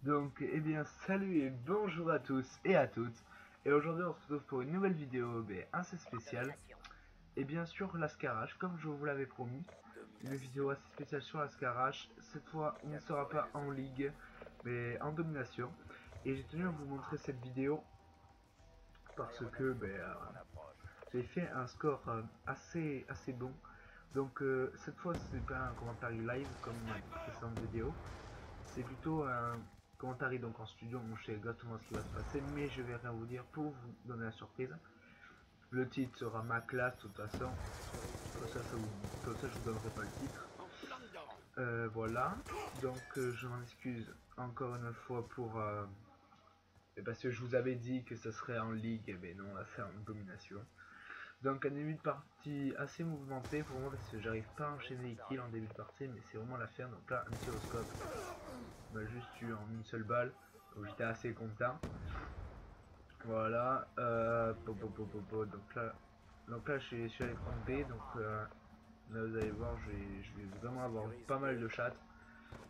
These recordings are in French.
Donc, eh bien, salut et bonjour à tous et à toutes. Et aujourd'hui, on se retrouve pour une nouvelle vidéo assez spéciale. Et bien sûr, l'Ascarache, comme je vous l'avais promis. Une vidéo assez spéciale sur l'Ascarache. Cette fois, on ne sera pas en ligue, mais en domination. Et j'ai tenu à vous montrer cette vidéo parce que j'ai fait un score assez bon. Donc, cette fois, c'est pas un commentaire live comme ma précédente vidéo. C'est plutôt un commentaire donc en studio, on sait exactement ce qui va se passer, mais je vais rien vous dire pour vous donner la surprise. Le titre sera ma classe de toute façon, comme ça je vous donnerai pas le titre. Voilà, donc je m'en excuse encore une fois pour... parce que je vous avais dit que ce serait en ligue, mais non, là c'est en domination. Donc un début de partie assez mouvementé pour moi parce que j'arrive pas à enchaîner les kills en début de partie, mais c'est vraiment l'affaire. Donc là, un gyroscope m'a juste tué en une seule balle, donc j'étais assez content. Voilà, donc là je suis à l'écran B, donc là vous allez voir, je vais vraiment avoir pas mal de chattes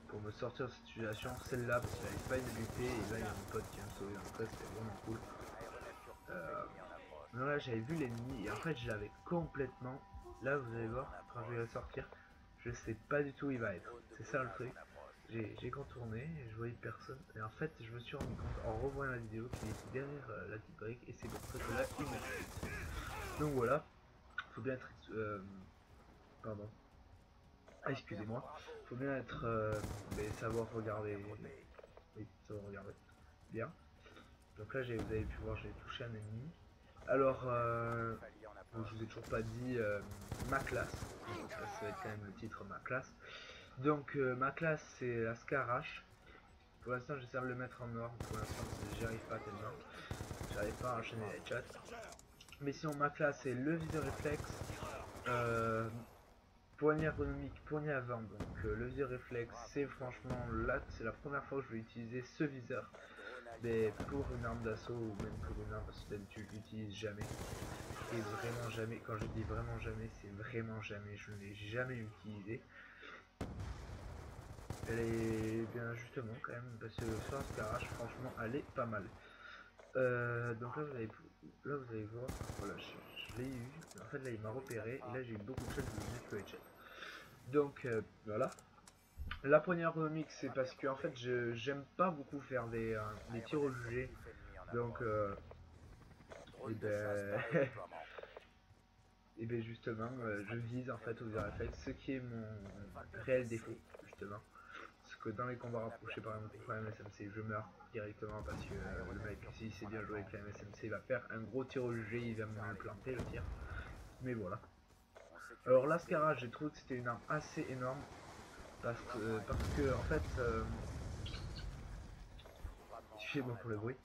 pour me sortir de cette situation. Celle-là, parce qu'il n'arrive pas à une buter, et là il y a mon pote qui va me sauver, donc là c'était vraiment cool. Non, là j'avais vu l'ennemi et en fait je l'avais complètement. Là vous allez voir, quand je vais le sortir, je sais pas du tout où il va être. C'est ça le truc. J'ai contourné et je voyais personne. Et en fait je me suis rendu compte en revoyant la vidéo qu'il était derrière la petite brique et c'est pour ça que là il m'a tué. Donc voilà, faut bien être... pardon. Excusez-moi. Faut bien être... savoir regarder... Oui, savoir regarder. Bien. Donc là vous avez pu voir, j'ai touché un ennemi. Alors, je vous ai toujours pas dit ma classe. Donc, ça va être quand même le titre ma classe. Donc ma classe c'est la Scarache. Pour l'instant j'essaie de le mettre en or. Pour l'instant j'y arrive pas tellement. J'arrive pas à enchaîner les chats. Mais sinon ma classe c'est le viseur réflexe. Poignée ergonomique, poignée avant. Donc le viseur réflexe c'est franchement là c'est la première fois que je vais utiliser ce viseur. Mais pour une arme d'assaut ou même pour une arme parce que d'habitude je l'utilise jamais. Et vraiment jamais, quand je dis vraiment jamais, c'est vraiment jamais, je ne l'ai jamais utilisé. Elle est bien justement quand même, parce que sur Ascarache, franchement, elle est pas mal. Donc là vous allez voir, voilà, je l'ai eu, en fait là il m'a repéré, et là j'ai eu beaucoup de chance de mettre le headshot. Donc voilà. La poignée ergonomique, c'est parce que en fait j'aime pas beaucoup faire des tirs au jugé. Donc et ben et bien justement, je vise en fait aux réflexes, ce qui est mon réel défaut, justement. Parce que dans les combats rapprochés, par exemple, contre la MSMC, je meurs directement parce que le mec, s'il sait bien jouer avec la MSMC, il va faire un gros tir au jugé, il va me le planter le tir. Mais voilà. Alors l'Ascara, j'ai trouvé que c'était une arme assez énorme. Parce que en fait, excusez-moi pour le bruit.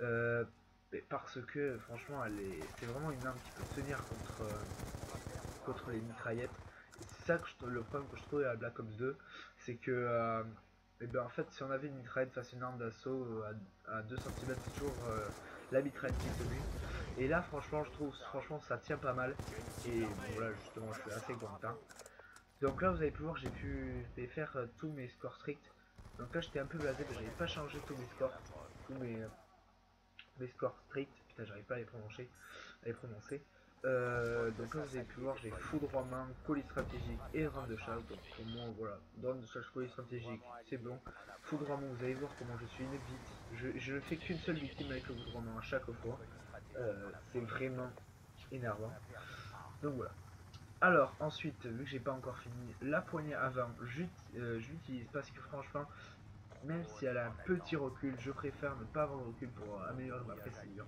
Euh, parce que franchement, c'est vraiment une arme qui peut tenir contre les mitraillettes. C'est ça que le problème que je trouvais à Black Ops 2, c'est que et ben en fait si on avait une mitraillette face à une arme d'assaut à 2 cm, c'est toujours la mitraillette qui est tenue. Et là franchement je trouve franchement ça tient pas mal. Et bon, voilà justement je suis assez content. Donc là vous avez pu voir j'ai pu faire tous mes scores stricts. Donc là j'étais un peu blasé parce que j'avais pas changé tous mes scores. Tous mes scores stricts. Putain j'arrive pas à les prononcer. Donc là vous avez pu voir j'ai foudroiement, colis stratégique et rang de chasse. Donc pour moi voilà, rang de chasse, colis stratégique c'est bon. Foudroiement vous allez voir comment je suis une bite. Je ne fais qu'une seule victime avec le foudroiement à chaque fois. C'est vraiment énervant. Donc voilà. Alors ensuite vu que j'ai pas encore fini la poignée avant, j'utilise parce que franchement même si elle a un petit recul, je préfère ne pas avoir de recul pour améliorer ma précision.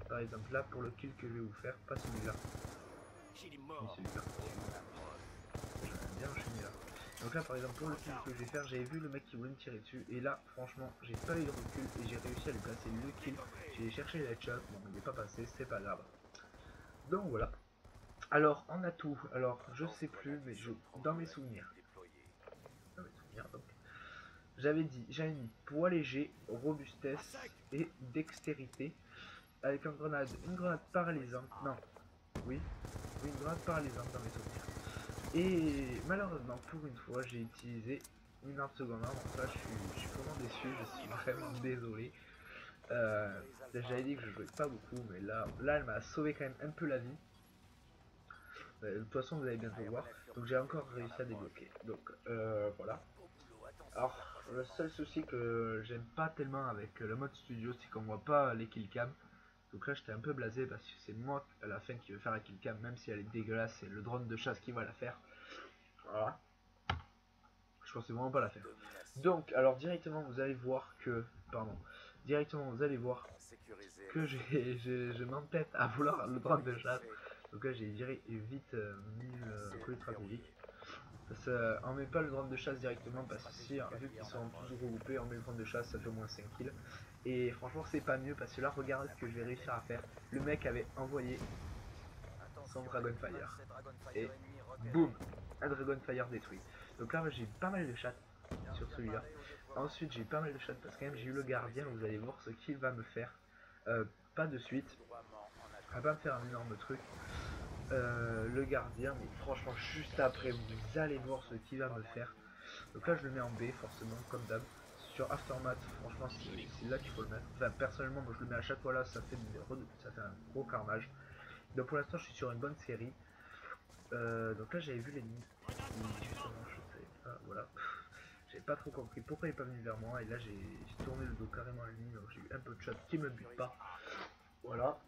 Par exemple là pour le kill que je vais vous faire, pas celui-là. Oui, celui-là. J'aurais bien enchaîné là. Donc là par exemple pour le kill que je vais faire, j'avais vu le mec qui voulait me tirer dessus et là franchement j'ai pas eu de recul et j'ai réussi à lui placer le kill. J'ai cherché les headshots, bon il n'est pas passé, c'est pas grave. Donc voilà. Alors en atout, alors je sais plus mais dans mes souvenirs. Donc. J'avais dit, j'avais mis poids léger, robustesse et dextérité avec une grenade paralysante. Non, oui, une grenade paralysante dans mes souvenirs. Et malheureusement, pour une fois, j'ai utilisé énorme seconde arme. Donc là je suis vraiment déçu, je suis vraiment désolé. J'avais dit que je jouais pas beaucoup, mais là elle m'a sauvé quand même un peu la vie. De toute façon vous allez bientôt voir. Donc j'ai encore réussi à débloquer. Donc voilà. Alors le seul souci que j'aime pas tellement avec le mode studio, c'est qu'on voit pas les killcams. Donc là j'étais un peu blasé parce que c'est moi à la fin qui veux faire la killcam, même si elle est dégueulasse, c'est le drone de chasse qui va la faire. Voilà. Je pensais vraiment pas la faire. Donc alors directement vous allez voir que. Pardon. Directement vous allez voir que je m'entête à vouloir le drone de chasse. Donc là j'ai viré vite mis le colis stratégique. Parce on met pas le drone de chasse directement parce que si, vu qu'ils sont tous regroupés, on met le drone de chasse, ça fait au moins 5 kills. Et franchement c'est pas mieux parce que là regardez ce que je vais réussir à faire. Le mec avait envoyé son Dragonfire. Et boum, un Dragonfire détruit. Donc là j'ai eu pas mal de chattes sur celui-là. Ensuite j'ai eu pas mal de chattes parce que même j'ai eu le gardien, vous allez voir ce qu'il va me faire. Pas de suite. Il va pas me faire un énorme truc. Le gardien, mais franchement juste après vous allez voir ce qu'il va me faire. Donc là je le mets en B forcément comme d'hab. Sur Aftermath franchement c'est là qu'il faut le mettre. Enfin personnellement moi je le mets à chaque fois là, ça fait un gros carnage. Donc pour l'instant je suis sur une bonne série. Donc là j'avais vu l'ennemi qui justement je savais pas, voilà. J'avais pas trop compris pourquoi il est pas venu vers moi et là j'ai tourné le dos carrément à l'ennemi, donc j'ai eu un peu de shot qui me bute pas. Voilà.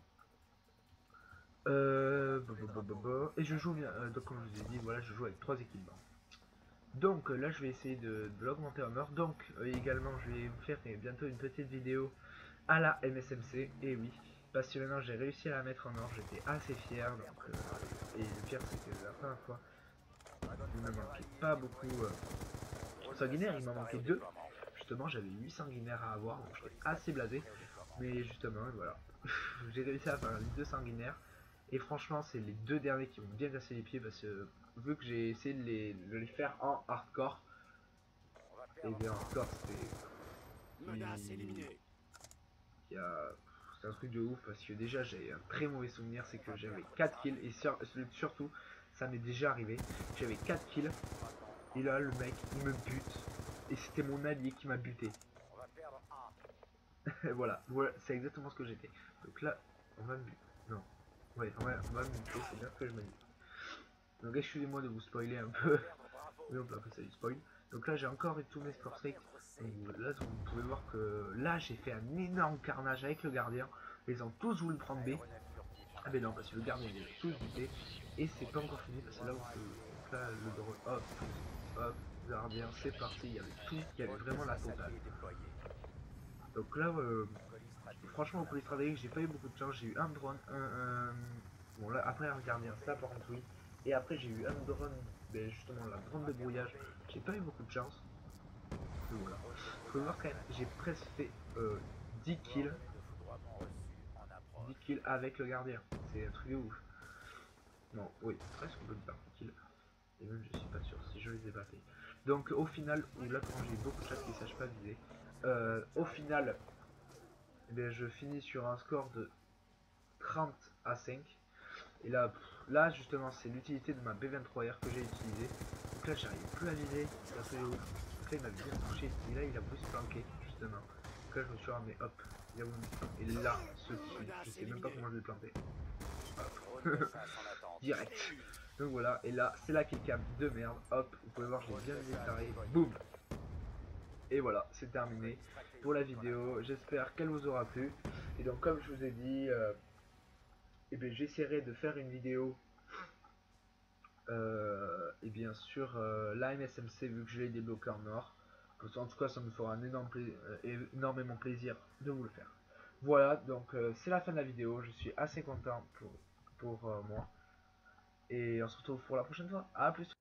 Et je joue bien, donc comme je vous ai dit, voilà, je joue avec 3 équipements. Donc là je vais essayer de l'augmenter en or. Donc également je vais vous faire bientôt une petite vidéo à la MSMC. Et oui, parce que maintenant j'ai réussi à la mettre en or, j'étais assez fier. Donc, et le pire c'est que la première fois il me manquait pas beaucoup sanguinaires, il m'en manquait 2. Justement j'avais 8 sanguinaires à avoir, donc j'étais assez blasé. Mais justement voilà, j'ai réussi à faire les 2 sanguinaires. Et franchement c'est les 2 derniers qui m'ont bien cassé les pieds parce que vu que j'ai essayé de les faire en hardcore, et bien hardcore c'est un truc de ouf parce que déjà j'ai un très mauvais souvenir, c'est que j'avais 4 kills et surtout ça m'est déjà arrivé, j'avais 4 kills et là le mec il me bute et c'était mon allié qui m'a buté. voilà, c'est exactement ce que j'étais. Donc là on va me buter, non, ouais on va me buter, c'est bien ce que je me dis. Donc excusez-moi de vous spoiler un peu, mais on peut appeler ça du spoil. Donc là j'ai encore eu tous mes scores straight. Donc là vous pouvez voir que là j'ai fait un énorme carnage avec le gardien. Ils ont tous voulu prendre B. Ah ben non parce que le gardien il est tous buté. Et c'est pas encore fini parce que là vous pouvez... Donc là le drone, hop, hop, gardien, c'est parti, il y avait tout, il y avait vraiment la totale. Donc là franchement au colis stratégique j'ai pas eu beaucoup de chance, j'ai eu un drone, bon là après un gardien, ça par contre oui. Et après j'ai eu un drone, ben, justement la drone de brouillage, j'ai pas eu beaucoup de chance. Donc voilà. Faut voir quand même, j'ai presque fait 10 kills. 10 kills avec le gardien. C'est un truc de ouf. Non, oui, presque on peut dire 10 kills. Et même je suis pas sûr si je les ai pas fait. Donc au final, ou là quand j'ai beaucoup de chats qui ne sachent pas viser, au final, eh bien, je finis sur un score de 30 à 5. Et là, là justement c'est l'utilité de ma B23R que j'ai utilisée. Donc là j'arrive plus à viser, c'est un peu ouf. Donc là il m'a bien touché et là il a voulu se planquer justement. Donc là je me suis ramené, hop, il a voulu me planquer. Et là, ce tue, je sais même pas comment je l'ai planté. Hop. Direct. Donc voilà, et là c'est la killcam de merde, hop, vous pouvez voir j'ai bien visé carré, boum. Et voilà, c'est terminé pour la vidéo, j'espère qu'elle vous aura plu. Et donc comme je vous ai dit, et bien j'essaierai de faire une vidéo et bien sûr la MSMC vu que je l'ai débloqué en or. En tout cas ça me fera un énormément plaisir de vous le faire. Voilà, donc c'est la fin de la vidéo, je suis assez content pour moi. Et on se retrouve pour la prochaine fois. A plus.